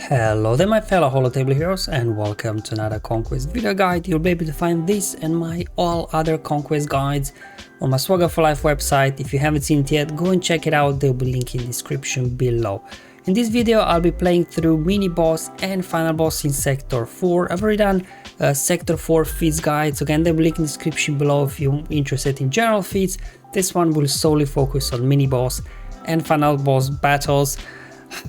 Hello there my fellow holotable heroes and welcome to another Conquest video guide. You'll be able to find this and my all other Conquest guides on my SWGOH for Life website. If you haven't seen it yet, go and check it out, there will be a link in the description below. In this video I'll be playing through mini boss and final boss in Sector 4. I've already done Sector 4 feats guide, so again there will be a link in the description below if you're interested in general feats. This one will solely focus on mini boss and final boss battles.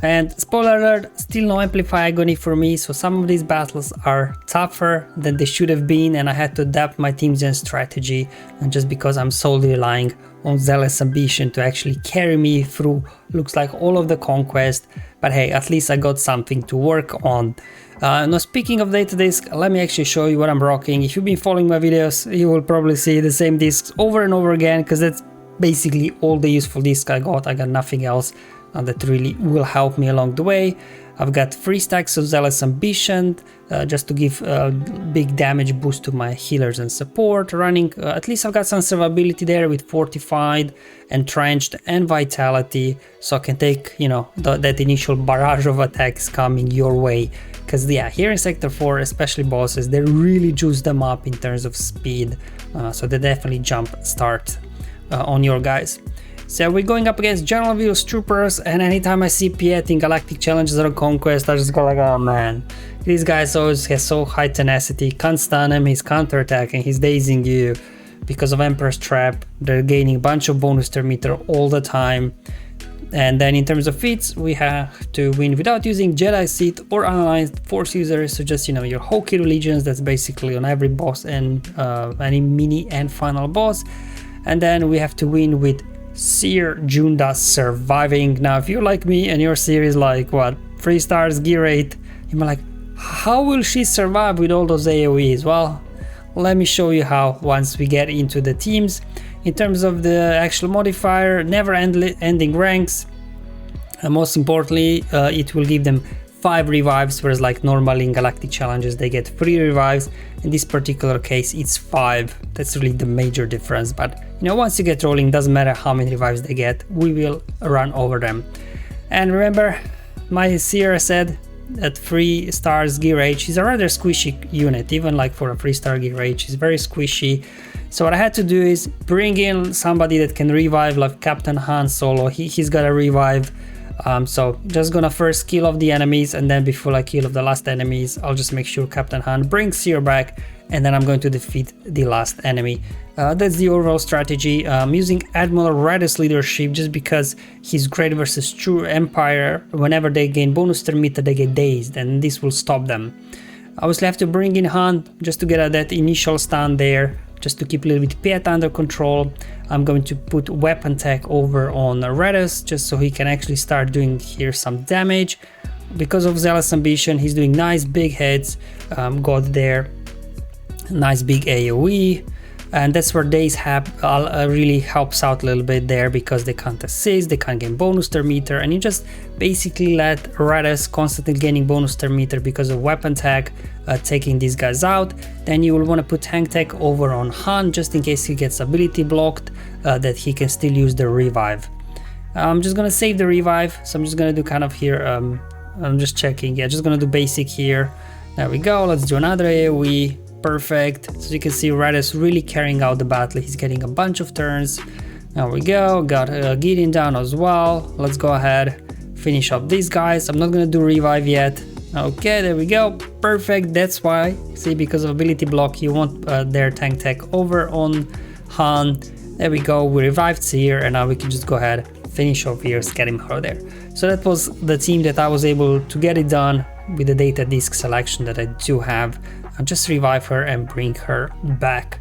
And spoiler alert, still no Amplify Agony for me, so some of these battles are tougher than they should have been and I had to adapt my team gen strategy, and just because I'm solely relying on Zealous Ambition to actually carry me through looks like all of the Conquest, but hey, at least I got something to work on. Now speaking of data disc, let me actually show you what I'm rocking. If you've been following my videos, you will probably see the same discs over and over again, because that's basically all the useful discs I got nothing else that really will help me along the way. I've got 3 stacks of Zealous Ambition just to give a big damage boost to my healers and support. Running at least I've got some survivability there with Fortified, Entrenched and Vitality, so I can take, you know, that initial barrage of attacks coming your way, because yeah, here in Sector 4 especially bosses, they really juice them up in terms of speed, so they definitely jump start on your guys. So we're going up against General Veers troopers, and anytime I see Piet in Galactic Challenges or Conquest, I just go like, oh man, this guy always has so high tenacity, can't stun him, he's counterattacking, he's dazing you. Because of Emperor's Trap, they're gaining a bunch of bonus turn meter all the time. And then in terms of feats, we have to win without using Jedi Seat or Unaligned Force users, so just, you know, your Hokey religions, that's basically on every boss and any mini and final boss. And then we have to win with Cere Junda surviving. Now if you're like me and your Cere is like what, 3 stars gear 8, you're like, how will she survive with all those AoEs? Well, let me show you how once we get into the teams. In terms of the actual modifier, never ending ranks, and most importantly it will give them 5 revives, whereas like normally in Galactic Challenges they get 3 revives. In this particular case it's 5. That's really the major difference, but you know, once you get rolling, doesn't matter how many revives they get, we will run over them. And remember, my Cere said at 3 stars gear H, she's a rather squishy unit, even like for a 3-star gear H, she's very squishy. So what I had to do is bring in somebody that can revive, like Captain Han Solo, he's got a revive. So just gonna first kill off the enemies, and then before I kill off the last enemies, I'll just make sure Captain Han brings Cere back, and then I'm going to defeat the last enemy. That's the overall strategy. I'm using Admiral Raddus leadership just because he's great versus true Empire. Whenever they gain bonus turn meter, they get dazed, and this will stop them. I obviously have to bring in Han just to get that initial stun there, just to keep a little bit Piet under control. I'm going to put weapon tech over on Raddus just so he can actually start doing here some damage. Because of Zealous Ambition, he's doing nice big hits, got there, nice big AoE, and that's where Daze really helps out a little bit there, because they can't assist, they can't gain bonus turn meter, and you just basically let Raddus constantly gaining bonus turn meter because of weapon tech, taking these guys out. Then you will want to put tank tech over on Han just in case he gets ability blocked, that he can still use the revive. I'm just gonna save the revive, so I'm just gonna do kind of here, I'm just checking, yeah, just gonna do basic here. There we go, let's do another AoE. Perfect. So you can see Raddus really carrying out the battle, he's getting a bunch of turns. There we go, got Gideon down as well. Let's go ahead, finish up these guys. I'm not gonna do revive yet. Okay, there we go, perfect. That's why, see, because of ability block, you want their tank tech over on Han. There we go, we revived Cere, and now we can just go ahead, finish off Veers, get him out of there. So that was the team that I was able to get it done with the data disc selection that I do have. I'll just revive her and bring her back.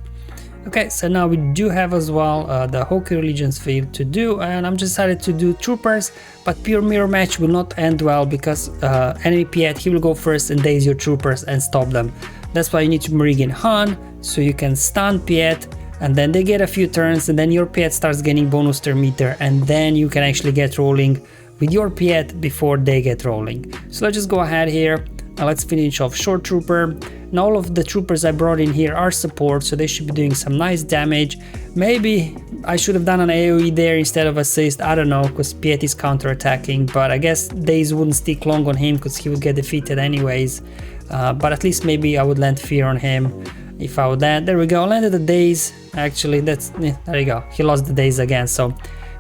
Okay, so now we do have as well the Hokey Religions field to do, and I'm just decided to do troopers, but pure mirror match will not end well, because enemy Piet, he will go first and daze your troopers and stop them. That's why you need to bring in Han, so you can stun Piet, and then they get a few turns, and then your Piet starts gaining bonus turn meter, and then you can actually get rolling with your Piet before they get rolling. So let's just go ahead here. let's finish off Short Trooper. Now all of the troopers I brought in here are support, so they should be doing some nice damage. Maybe I should have done an AoE there instead of assist, I don't know, because Piet is counter-attacking, but I guess Daze wouldn't stick long on him because he would get defeated anyways. But at least maybe I would land Fear on him if I would land. There we go, landed the Daze. Actually, that's, yeah, there you go, he lost the Daze again, so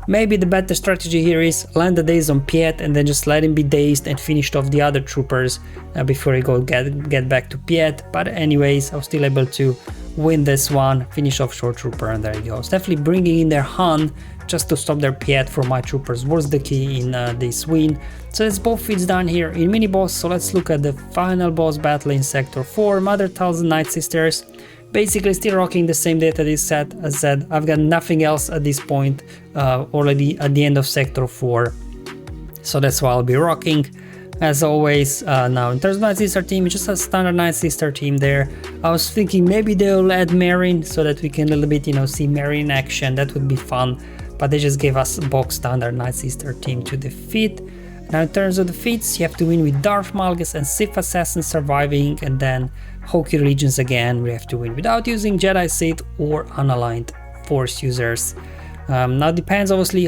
maybe the better strategy here is land the Daze on Piet and then just let him be dazed and finished off the other troopers before he go get back to Piet. But anyways, I was still able to win this one, finish off Short Trooper, and there he goes. Definitely bringing in their Han just to stop their Piet for my troopers was the key in this win. So that's both feats done here in mini boss. So let's look at the final boss battle in Sector 4, Mother Talzin Night Sisters. Basically still rocking the same data this set. As said, I've got nothing else at this point, already at the end of Sector 4. So that's why I'll be rocking. As always, now in terms of Night Sister team, it's just a standard Night Sister team there. I was thinking maybe they'll add Marin so that we can a little bit, you know, see Marin in action. That would be fun. But they just gave us a box standard Night Sister team to defeat. Now in terms of the feats, you have to win with Darth, Malgus and Sith Assassin surviving, and then Hokey Religions again, we have to win without using Jedi, Sith or unaligned Force users. Now it depends obviously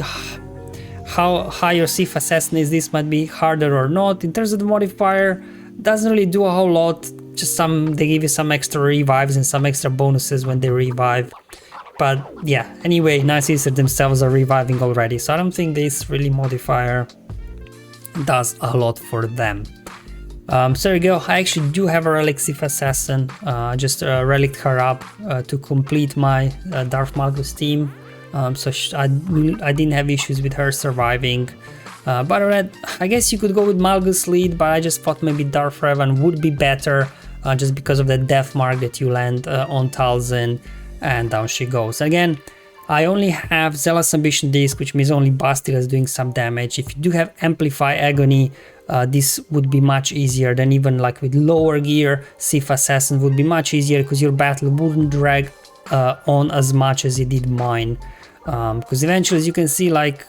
how high your Sith Assassin is, this might be harder or not. In terms of the modifier, doesn't really do a whole lot, just they give you some extra revives and some extra bonuses when they revive. But yeah, anyway, Night Sisters themselves are reviving already, so I don't think this really modifier does a lot for them. So there you go, I actually do have a Relic Sith Assassin, just relicked her up to complete my Darth Malgus team, so I didn't have issues with her surviving. But I guess you could go with Malgus lead, but I just thought maybe Darth Revan would be better, just because of the death mark that you land on Talzin, and down she goes. Again, I only have Zealous Ambition Disc, which means only Bastille is doing some damage. If you do have Amplify Agony, this would be much easier than even like with lower gear. Sith Assassin would be much easier because your battle wouldn't drag on as much as it did mine. Because eventually, as you can see, like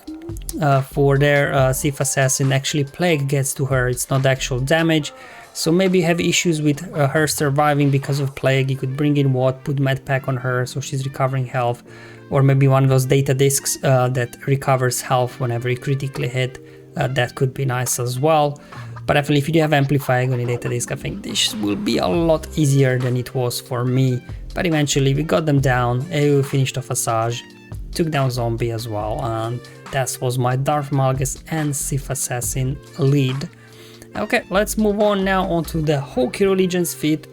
for their Sith Assassin, actually Plague gets to her, it's not actual damage. So maybe you have issues with her surviving because of Plague. You could bring in what, put Med Pack on her so she's recovering health. Or maybe one of those data discs that recovers health whenever you critically hit. That could be nice as well. But definitely if you do have Amplify Agony data disc, I think this will be a lot easier than it was for me. But eventually we got them down. AoE finished off Asajj, took down Zombie as well, and that was my Darth Malgus and Sith Assassin lead. Okay, let's move on now onto the Hokey Religions feat.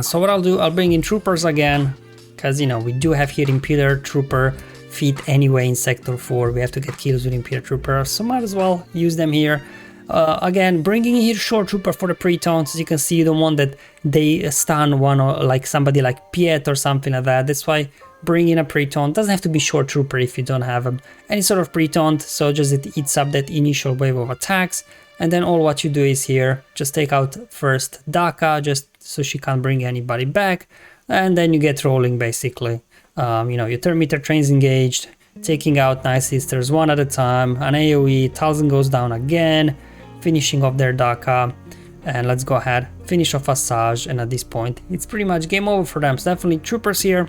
So what I'll do, I'll bring in troopers again, because you know we do have here Imperial Trooper feat anyway in Sector 4. We have to get kills with Imperial Trooper, so might as well use them here. Again, bringing in here Short Trooper for the pre-taunts. As you can see, you don't want that they stun one or like somebody like Piet or something like that. That's why bring in a pre-taunt. Doesn't have to be Short Trooper if you don't have any sort of pre-taunt, so just it eats up that initial wave of attacks. And then all what you do is here, just take out first Daka, just so she can't bring anybody back, and then you get rolling basically. You know, your turn meter trains engaged, taking out Night Sisters one at a time, an AoE, Talzin goes down again, finishing off their Daka, and let's go ahead, finish off Asajj, and at this point, it's pretty much game over for them. So definitely troopers here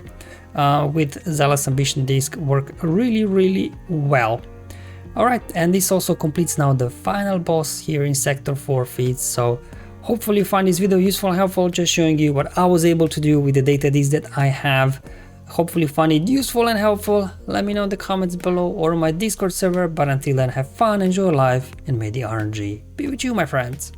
with Zealous Ambition Disc work really, really well. Alright, and this also completes now the final boss here in Sector 4 feats, so hopefully you find this video useful and helpful, just showing you what I was able to do with the data discs that I have. Hopefully you find it useful and helpful. Let me know in the comments below or on my Discord server, but until then, have fun, enjoy life, and may the RNG be with you, my friends.